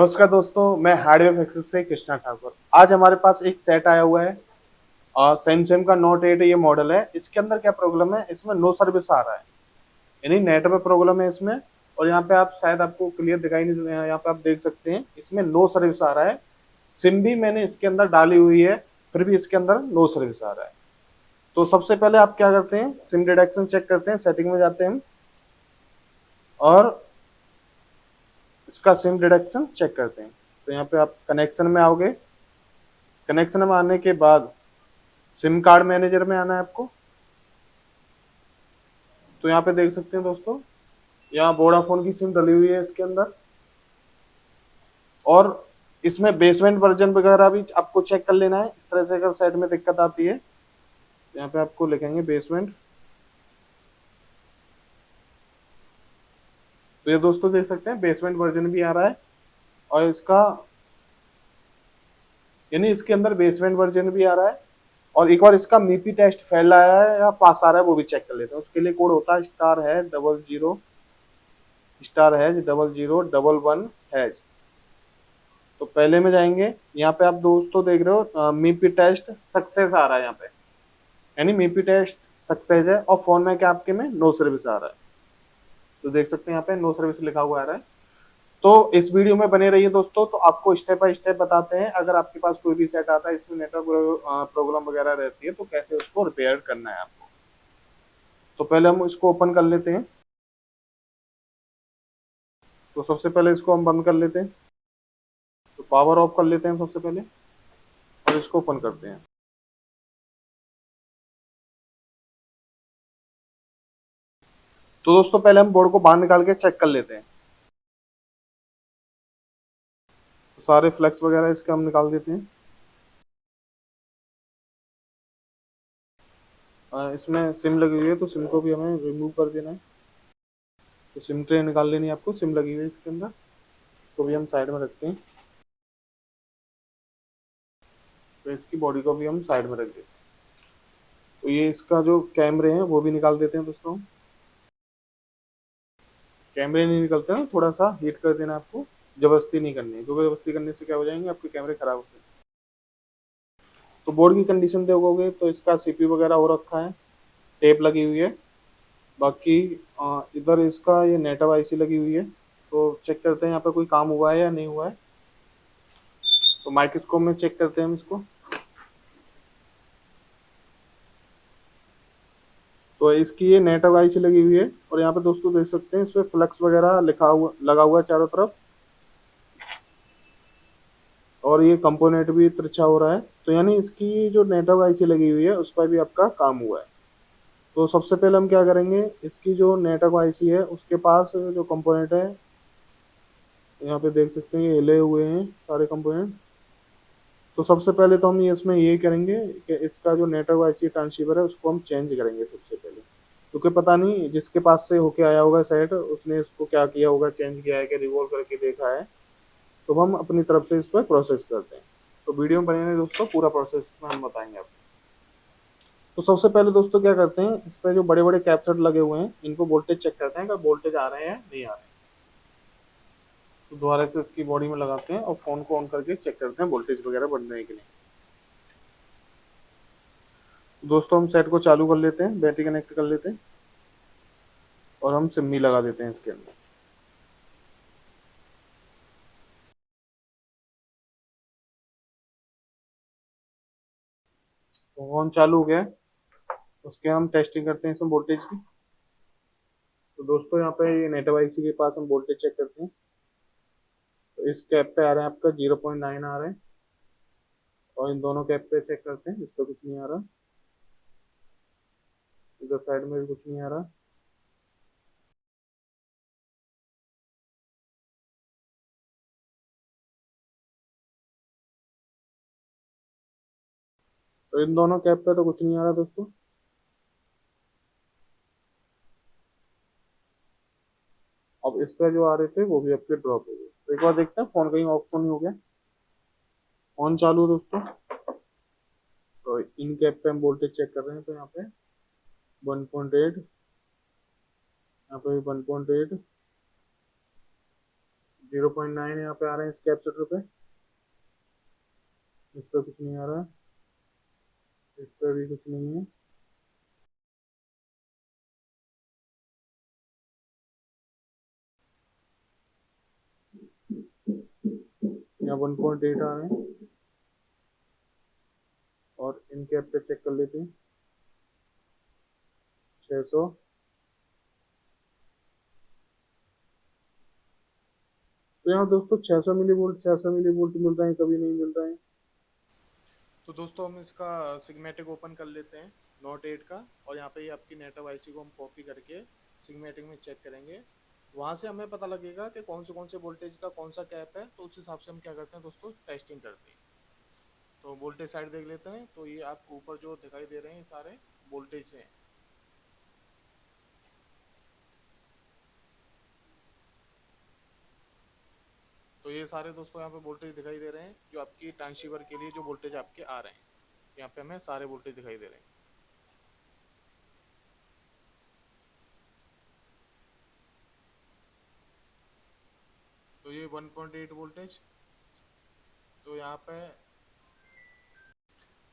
नमस्कार दोस्तों, मैं हार्डवेयर फिक्सेस से कृष्णा ठाकुर। आज हमारे पास एक सेट आया हुआ है और सैमसंग का नोट 8 ये मॉडल है। इसके अंदर क्या प्रॉब्लम है, इसमें नो सर्विस आ रहा है, यानी नेट पे प्रॉब्लम है इसमें। और यहाँ पे आप शायद आपको क्लियर दिखाई नहीं दे रहा है, यहाँ पे आप देख सकते हैं इसमें नो सर्विस आ रहा है। सिम भी मैंने इसके अंदर डाली हुई है, फिर भी इसके अंदर नो सर्विस आ रहा है। तो सबसे पहले आप क्या करते हैं, सिम डिटेक्शन चेक करते हैं, सेटिंग में जाते हैं और इसका सिम डिटेक्शन चेक करते हैं। तो यहाँ पे आप कनेक्शन में आओगे, कनेक्शन में आने के बाद सिम कार्ड मैनेजर में आना है आपको। तो यहाँ पे देख सकते हैं दोस्तों, यहाँ वोडाफोन की सिम डली हुई है इसके अंदर। और इसमें बेसमेंट वर्जन वगैरह भी आपको चेक कर लेना है। इस तरह से अगर साइड में दिक्कत आती है, यहाँ पे आपको लिखेंगे बेसमेंट। तो ये दोस्तों देख सकते हैं बेसमेंट वर्जन भी आ रहा है, और इसका यानी इसके अंदर बेसमेंट वर्जन भी आ रहा है। और एक बार इसका मीपी टेस्ट फेल आया है या पास आ रहा है वो भी चेक कर लेते हैं। उसके लिए कोड होता है स्टार है 00 स्टार हैज 0011#। तो पहले में जाएंगे, यहाँ पे आप दोस्तों देख रहे हो मीपी टेस्ट सक्सेस आ रहा है यहाँ पे, यानी मीपी टेस्ट सक्सेस है। और फोन में क्या आपके में नो सर्विस आ रहा है। तो देख सकते हैं यहाँ पे नो सर्विस लिखा हुआ आ रहा है। तो इस वीडियो में बने रहिए दोस्तों, तो आपको स्टेप बाय स्टेप बताते हैं। अगर आपके पास कोई भी सेट आता है इसमें नेटवर्क प्रॉब्लम वगैरह रहती है, तो कैसे उसको रिपेयर करना है आपको। तो पहले हम इसको ओपन कर लेते हैं। तो सबसे पहले इसको हम बंद कर लेते हैं। तो पावर ऑफ कर लेते हैं सबसे पहले, और इसको ओपन करते हैं। तो दोस्तों पहले हम बोर्ड को बाहर निकाल के चेक कर लेते हैं। तो सारे फ्लैक्स वगैरह इसके हम निकाल देते हैं। इसमें सिम लगी हुई है, तो सिम को भी हमें रिमूव कर देना है। तो सिम ट्रे निकाल लेनी है आपको, सिम लगी हुई है इसके अंदर। तो भी हम साइड में रखते हैं। तो इसकी बॉडी को भी हम साइड में रख देते हैं। तो ये इसका जो कैमरे हैं वो भी निकाल देते हैं दोस्तों। कैमरे नहीं निकलते हैं, थोड़ा सा हीट कर देना आपको, जबरदस्ती नहीं करनी है, क्योंकि जबरदस्ती करने से क्या हो जाएंगे, आपके कैमरे खराब हो जाएंगे। तो बोर्ड की कंडीशन देखोगे तो इसका सीपीयू वगैरह हो रखा है, टेप लगी हुई है। बाकी इधर इसका ये नेटव आईसी लगी हुई है। तो चेक करते हैं यहाँ पे कोई काम हुआ है या नहीं हुआ है। तो माइक्रोस्कोप में चेक करते हैं हम इसको। तो इसकी ये नेटव आईसी लगी हुई है, और यहाँ पे दोस्तों देख सकते हैं इसमें फ्लक्स वगैरह लिखा हुआ लगा हुआ है चारों तरफ। और ये कंपोनेंट भी तिरछा हो रहा है, तो यानी इसकी जो नेटवर्क आईसी लगी हुई है उस पर भी आपका काम हुआ है। तो सबसे पहले हम क्या करेंगे, इसकी जो नेटवर्क आईसी है उसके पास जो कंपोनेंट है, यहाँ पे देख सकते हैं ये हिले हुए हैं सारे कंपोनेंट। तो सबसे पहले तो हम ये इसमें ये करेंगे कि इसका जो नेटवर्क आईसी ट्रांसीवर है उसको हम चेंज करेंगे सबसे पहले। क्योंकि पता नहीं जिसके पास से होके आया होगा सेट, उसने इसको क्या किया होगा, चेंज किया है कि रिवॉल्व करके देखा है। तो हम अपनी तरफ से इस पर प्रोसेस करते हैं। तो वीडियो में बने रहे दोस्तों, पूरा प्रोसेस में हम बताएंगे आपको। तो सबसे पहले दोस्तों क्या करते हैं, इस पर जो बड़े बड़े कैप्चर लगे हुए हैं इनको वोल्टेज चेक करते हैं कि वोल्टेज आ रहे हैं नहीं आ रहे हैं। तो दोबारा से इसकी बॉडी में लगाते हैं और फोन को ऑन करके चेक करते हैं वोल्टेज वगैरह बढ़ रहे हैं कि नहीं। तो दोस्तों हम सेट को चालू कर लेते हैं, बैटरी कनेक्ट कर लेते हैं, और हम सिम भी लगा देते हैं इसके अंदर। तो फोन चालू हो गया है, उसके हम टेस्टिंग करते हैं इसमें वोल्टेज की। तो दोस्तों यहाँ पे ये नेटवर्क आईसी के पास हम वोल्टेज चेक करते हैं। तो इस कैप पे आ रहा है आपका 0.9 आ रहा है, और इन दोनों कैप पे चेक करते हैं, इस पर कुछ नहीं आ रहा, इधर साइड में भी कुछ नहीं आ रहा। तो इन दोनों कैप पे तो कुछ नहीं आ रहा दोस्तों। अब इस पे जो आ रहे थे वो भी आपके ड्रॉप हो गए। तो एक बार देखते हैं फोन कहीं ऑफ तो नहीं हो गया। फोन चालू है दोस्तों। तो इन कैप पे हम वोल्टेज चेक कर रहे हैं, तो यहाँ पे 1.8, यहाँ पे 1.8, 0.9 यहाँ पे आ रहे हैं इस कैपेसिटर पे। इस पर कुछ नहीं आ रहा, इस पर भी कुछ नहीं है। यहाँ 1.8 आ रहे हैं। और इन कैप पे चेक कर लेते हैं। 600। तो यहाँ दोस्तों 600 मिली वोल्ट, 600 मिली वोल्ट मिल रहे हैं, कभी नहीं मिल रहे हैं। तो दोस्तों हम इसका सिग्मेटिक ओपन कर लेते हैं नोट 8 का, और यहाँ पे ये आपकी नेटवर्क आईसी को हम कॉपी करके सिग्मेटिक में चेक करेंगे। वहां से हमें पता लगेगा कि कौन से वोल्टेज का कौन सा कैप है, तो उस हिसाब से हम क्या करते हैं दोस्तों, टेस्टिंग करते हैं। तो वोल्टेज साइड देख लेते हैं। तो ये आपको ऊपर जो दिखाई दे रहे हैं ये सारे वोल्टेज हैं। तो ये सारे दोस्तों यहाँ पे वोल्टेज दिखाई दे रहे हैं जो आपकी ट्रांसीवर के लिए जो वोल्टेज आपके आ रहे हैं। यहाँ पे हमें सारे वोल्टेज दिखाई दे रहे हैं। तो ये 1.8 वोल्टेज। तो यहाँ पे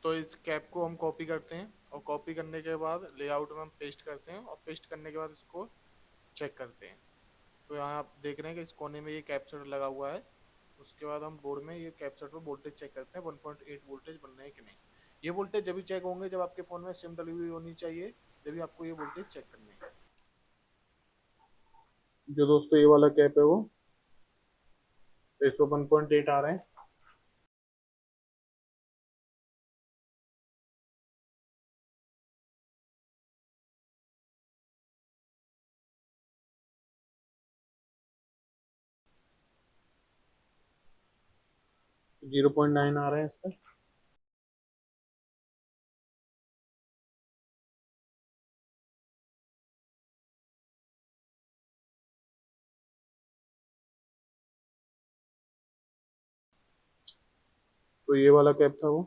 तो इस कैप को हम कॉपी करते हैं, और कॉपी करने के बाद लेआउट में हम पेस्ट करते हैं, और पेस्ट करने के बाद इसको चेक करते हैं। तो यहाँ आप देख रहे हैं कि इस कोने में ये कैप्चर लगा हुआ है। उसके बाद हम बोर्ड में ये कैप्चर पर वोल्टेज चेक करते हैं 1.8 वोल्टेज बन रहे हैं कि नहीं। ये वोल्टेज जब भी चेक होंगे जब आपके फ़ोन में सिम डली हुई होनी चाहिए, जब भी आपको ये वोल्टेज चेक करने हैं। जो दोस्तों ये वाला कैप है वो, तो इस पर 1.8 आ रहे हैं। 0.9 आ रहे हैं इस पर। तो ये वाला कैप था वो,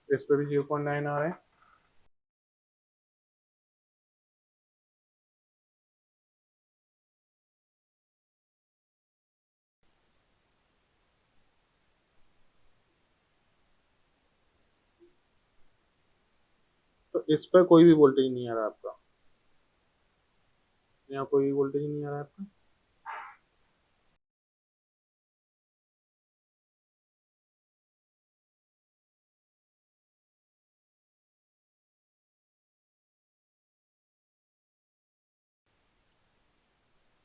इस पर भी 0.9 आ रहे हैं। तो इस पर कोई भी वोल्टेज नहीं आ रहा आपका, यहाँ कोई वोल्टेज नहीं आ रहा है आपका।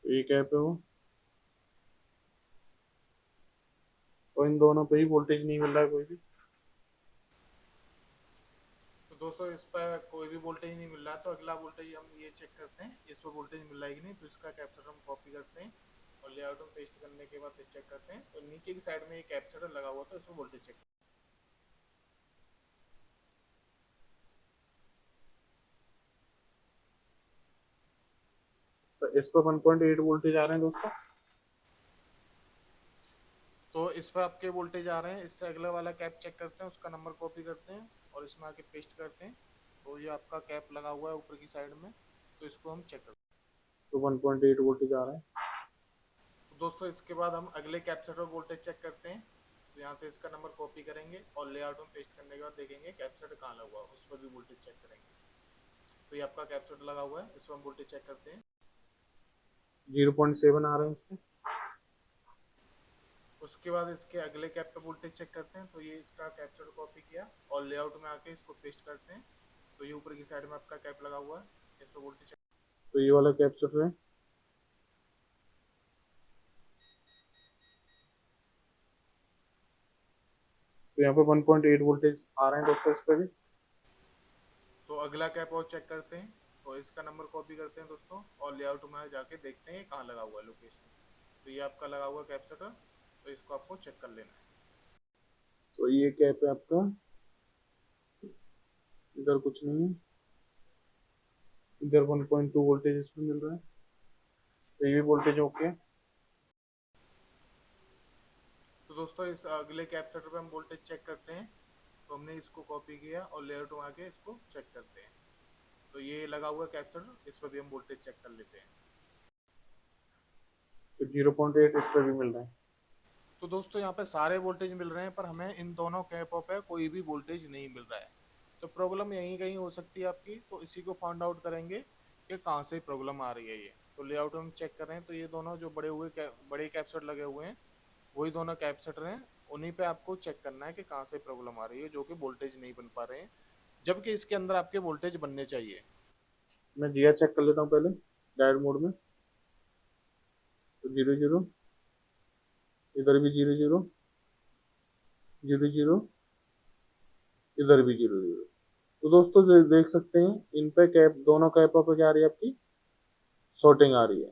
तो ये कैप है वो, और इन दोनों पे ही वोल्टेज नहीं मिल रहा है कोई भी। तो दोस्तों इस पर कोई भी वोल्टेज नहीं मिल रहा है, तो अगला वोल्टेज हम ये चेक करते हैं इस पर वोल्टेज मिल रहा है कि नहीं। तो इसका कैप्चर हम कॉपी करते हैं, और लेआउट में पेस्ट करने के बाद चेक करते हैं। तो नीचे की साइड में ये कैप्चर लगा हुआ था, इसमें वोल्टेज चेक। तो इस पर 1.8 वोल्टेज आ रहे हैं दोस्तों। तो इस पर आपके वोल्टेज आ रहे हैं। इससे अगला वाला कैप चेक करते हैं, उसका नंबर कॉपी करते हैं और इसमें आके पेस्ट करते हैं। तो ये आपका कैप लगा हुआ है ऊपर की साइड में, तो इसको हम चेक करते तो 1.8 वोल्टेज आ रहा है। हैं। तो दोस्तों इसके बाद हम अगले कैप्चर पर वोल्टेज चेक करते हैं। तो यहाँ से इसका नंबर कॉपी करेंगे और लेआउट में पेस्ट करने के बाद देखेंगे कैप्चर कहाँ लगा हुआ है, उस पर भी वोल्टेज चेक करेंगे। तो ये आपका कैप्चर लगा हुआ है, इस पर हम वोल्टेज चेक करते हैं। 0.7 आ रहे हैं इस पर। उसके बाद इसके अगले कैप पे वोल्टेज चेक करते हैं। तो ये इसका कैप्चर कॉपी किया और लेआउट में आके इसको पेस्ट करते हैं। तो ये ऊपर की साइड में आपका कैप लगा हुआ है, इस पर वोल्टेज। तो ये वाला कैप्चर है। तो यहाँ पे 1.8 वोल्टेज आ रहे हैं दोस्तों इस पे भी। तो अगला कैप और चेक करते हैं। तो इसका नंबर कॉपी करते हैं दोस्तों, और लेआउट में जाके देखते हैं कहाँ लगा हुआ है लोकेशन। तो ये आपका लगा हुआ कैप्चर, तो इसको आपको चेक कर लेना है। तो ये कैप है आपका, इधर कुछ नहीं है। इधर 1.2 वोल्टेज इसमें मिल रहा है। तो ये भी वोल्टेज ओके है। तो दोस्तों इस अगले कैप्चर पे हम वोल्टेज चेक करते हैं। तो हमने इसको कॉपी किया और लेआउट में आके इसको चेक करते हैं। तो ये लगा हुआ कैप्चर, इस पर भी हम वोल्टेज चेक कर लेते हैं। तो 0.8 इस पर भी मिल रहा है। तो दोस्तों यहाँ पे सारे वोल्टेज मिल रहे हैं, पर हमें इन दोनों कैपों पे कोई भी वोल्टेज नहीं मिल रहा है। तो प्रॉब्लम यहीं कहीं हो सकती है आपकी, तो इसी को फाइंड आउट करेंगे कि कहाँ से प्रॉब्लम आ रही है ये। तो लेआउट हम चेक कर रहे हैं, तो ये दोनों जो बड़े कैपसेट लगे हुए हैं वही दोनों कैपसेटर हैं। उन्हीं पे आपको चेक करना है कि कहाँ से प्रॉब्लम आ रही है, जो कि वोल्टेज नहीं बन पा रहे हैं, जबकि इसके अंदर आपके वोल्टेज बनने चाहिए। मैं जीआर चेक कर लेता हूँ पहले डायरेक्ट मोड में। तो 0 0, इधर भी 0 0, 0 0, इधर भी 0 0। तो दोस्तों देख सकते हैं इन पे कैप, दोनों कैपों पे क्या आ रही है आपकी, शॉर्टिंग आ रही है।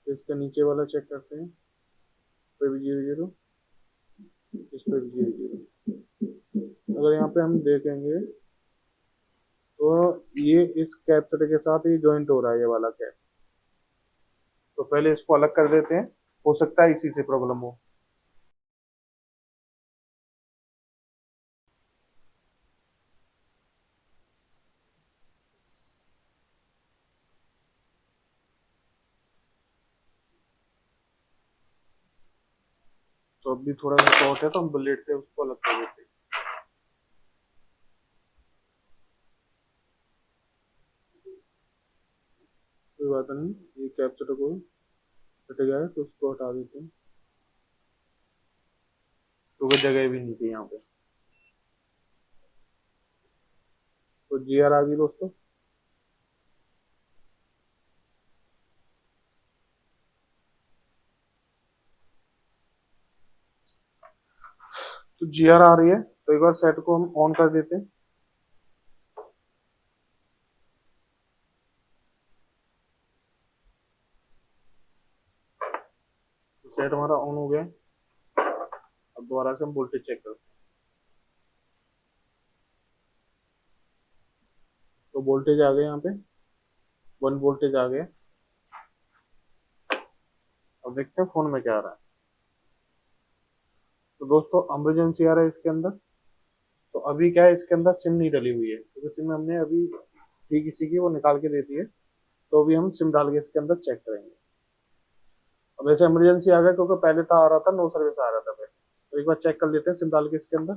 तो इसका नीचे वाला चेक करते हैं, इस पे भी 0 0, इस पे भी 0 0। अगर यहाँ पे हम देखेंगे तो ये इस कैपेसिटर के साथ ये ज्वाइंट हो रहा है, ये वाला कैप। तो पहले इसको अलग कर देते हैं, हो सकता है इसी से प्रॉब्लम हो। तो अभी थोड़ा सा शॉर्ट है, तो हम ब्लेड से उसको अलग कर देते हैं। कोई बात नहीं, ये कैपेसिटर को हट गया है तो उसको हटा देते हैं, क्योंकि जगह भी नहीं थी यहाँ पे। तो जीआर आ गई दोस्तों। तो जीआर आ रही है, तो एक बार सेट को हम ऑन कर देते हैं। तो सेट हमारा ऑन हो गया। अब दोबारा से हम वोल्टेज चेक करते हैं। तो वोल्टेज आ गए यहाँ पे, 1 वोल्टेज आ गया। अब देखते हैं फोन में क्या आ रहा है। तो दोस्तों इमरजेंसी आ रहा है इसके अंदर। तो अभी क्या है, इसके अंदर सिम नहीं डली हुई है, क्योंकि सिम हमने अभी थी किसी की, वो निकाल के देती है। तो अभी हम सिम डाल के इसके अंदर चेक करेंगे। अब ऐसे इमरजेंसी आ गया, क्योंकि पहले था आ रहा था नो सर्विस आ रहा था पहले। तो एक बार चेक कर लेते हैं सिम डाल के इसके अंदर।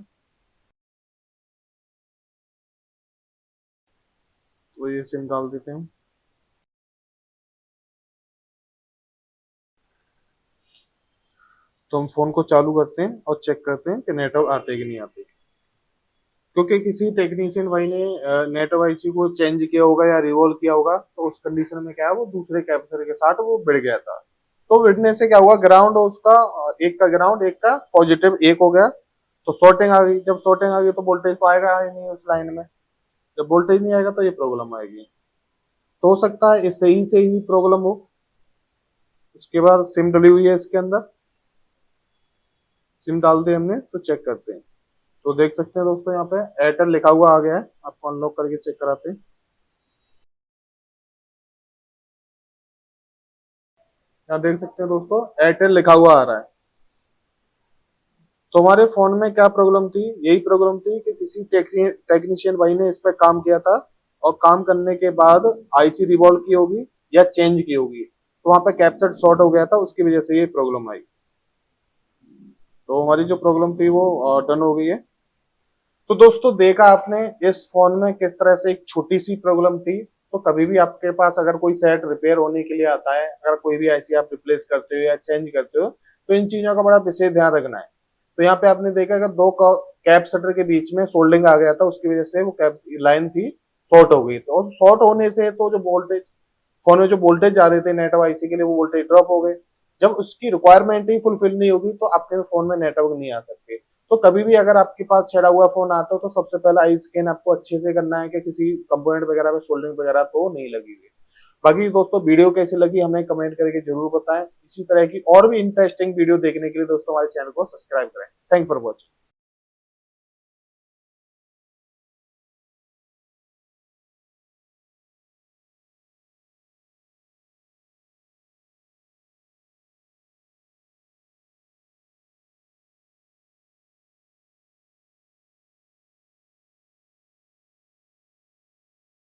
तो ये सिम डाल देते हैं हम। तो हम फोन को चालू करते हैं और चेक करते हैं कि नेटवर्क आते कि नहीं आते। क्योंकि किसी टेक्नीशियन भाई ने नेटवर्क आईसी को चेंज किया होगा या रिवॉल्व किया होगा, तो उस कंडीशन में क्या है, वो दूसरे कैपेसिटर के साथ वो भिड़ गया था। तो भिड़ने से क्या हुआ, ग्राउंड उसका, एक का ग्राउंड एक का पॉजिटिव एक हो गया। तो शॉर्टिंग आ गई। जब शॉर्टिंग आ गई तो वोल्टेज तो आएगा ही नहीं उस लाइन में। जब वोल्टेज नहीं आएगा तो ये प्रॉब्लम आएगी। तो हो सकता है इससे ही प्रॉब्लम हो। उसके बाद सिम डली हुई है इसके अंदर। सिम डाल दिए हमने, तो चेक करते हैं। तो देख सकते हैं दोस्तों, यहाँ पे एयरटेल लिखा हुआ आ गया है। आपको अनलॉक करके चेक कराते हैं। यहाँ देख सकते हैं दोस्तों, एयरटेल लिखा हुआ आ रहा है। तो हमारे फोन में क्या प्रॉब्लम थी, यही प्रॉब्लम थी कि किसी टेक्नीशियन भाई ने इस पर काम किया था, और काम करने के बाद आईसी रिवॉल्व की होगी या चेंज की होगी, तो वहां पे कैप्चर शॉर्ट हो गया था, उसकी वजह से ये प्रॉब्लम आई। तो हमारी जो प्रॉब्लम थी वो डन हो गई है। तो दोस्तों देखा आपने इस फोन में किस तरह से एक छोटी सी प्रॉब्लम थी। तो कभी भी आपके पास अगर कोई सेट रिपेयर होने के लिए आता है, अगर कोई भी ऐसी आप रिप्लेस करते हो या चेंज करते हो, तो इन चीजों का बड़ा विशेष ध्यान रखना है। तो यहाँ पे आपने देखा कि दो कैप शटर के बीच में सोल्डिंग आ गया था, उसकी वजह से वो कैप लाइन थी शॉर्ट हो गई। तो शॉर्ट होने से तो जो वोल्टेज फोन में जो वोल्टेज जा रहे थे नेटवर्क आईसी के लिए, वो वोल्टेज ड्रॉप हो गए। जब उसकी रिक्वायरमेंट ही फुलफिल नहीं होगी, तो आपके फोन में नेटवर्क नहीं आ सकते। तो कभी भी अगर आपके पास छड़ा हुआ फोन आता हो, तो सबसे पहला आई स्कैन आपको अच्छे से करना है कि किसी कंपोनेंट वगैरह में सोल्डरिंग वगैरह तो नहीं लगी हुई। बाकी दोस्तों वीडियो कैसी लगी हमें कमेंट करके जरूर बताएं। इसी तरह की और भी इंटरेस्टिंग वीडियो देखने के लिए दोस्तों हमारे चैनल को सब्सक्राइब करें। Thank for watching.